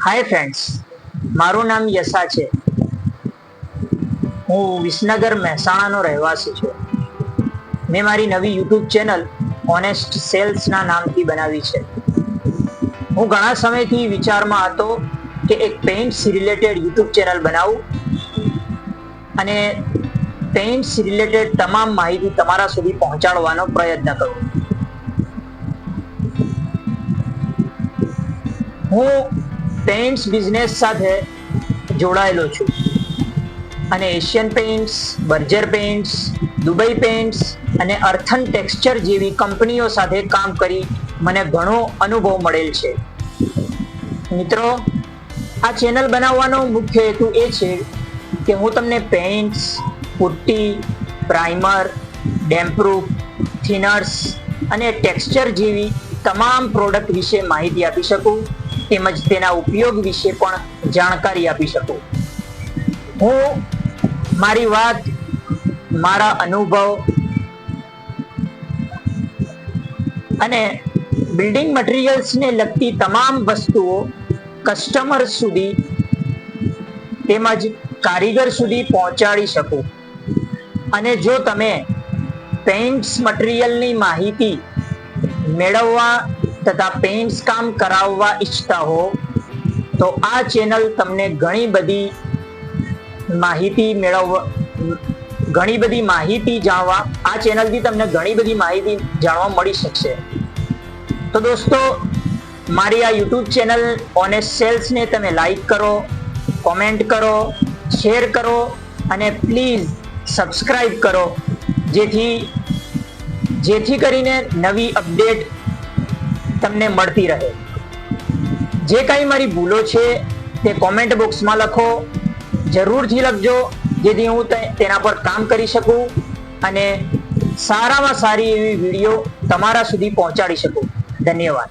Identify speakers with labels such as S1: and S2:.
S1: Hi friends, મારું નામ યશા છે. હું વિસનગર મહેસાણાનો રહેવાસી છું. મેં મારી નવી યુટ્યુબ ચેનલ ઓનેસ્ટ સેલ્સના નામથી બનાવી છે. હું ઘણા સમયથી વિચારમાં હતો કે એક પેઇન્ટ્સ રિલેટેડ યુટ્યુબ ચેનલ બનાવું અને પેઇન્ટ્સ રિલેટેડ તમામ માહિતી તમારા સુધી પહોંચાડવાનો પ્રયત્ન કરું. હું પેઇન્ટ્સ બિઝનેસ સાથે જોડાયેલો છું અને Asian paints, Berger paints, Dubai paints અને અર્થન ટેક્સચર જેવી કંપનીઓ સાથે કામ કરી મને ઘણો અનુભવ મળેલ છે. મિત્રો, આ ચેનલ બનાવવાનો મુખ્ય હેતુ એ છે કે હું તમને પેઇન્ટ્સ, પુટ્ટી, પ્રાઇમર, ડેમ્પપ્રૂફ, થિનર્સ અને ટેક્સચર જેવી તમામ પ્રોડક્ટ વિશે માહિતી આપી શકું, તેમજ તેના ઉપયોગ વિશે પણ જાણકારી આપી શકું. હું મારી વાત, મારા અનુભવ અને બિલ્ડિંગ મટીરિયલ્સને લગતી તમામ વસ્તુઓ કસ્ટમર સુધી તેમજ કારીગર સુધી પહોંચાડી શકું. અને જો તમે પેઇન્ટ્સ મટીરિયલની માહિતી મેળવવા તથા પેઇન્ટ્સ કામ કરાવવા ઈચ્છતા હો તો આ ચેનલ તમને ઘણી બધી માહિતી જાણવા મળી શકશે. તો દોસ્તો, મારી આ યુટ્યુબ ચેનલ ઓનેસ્ટ સેલ્સને તમે લાઈક કરો, કોમેન્ટ કરો, શેર કરો અને પ્લીઝ સબસ્ક્રાઇબ કરો, જેથી કરીને નવી અપડેટ તમને મળતી રહે. જે કંઈ મારી ભૂલો છે તે કોમેન્ટ બોક્સમાં લખો, જરૂરથી લખજો, જેથી હું તેના પર કામ કરી શકું અને સારામાં સારી એવી વિડીયો તમારા સુધી પહોંચાડી શકું. ધન્યવાદ.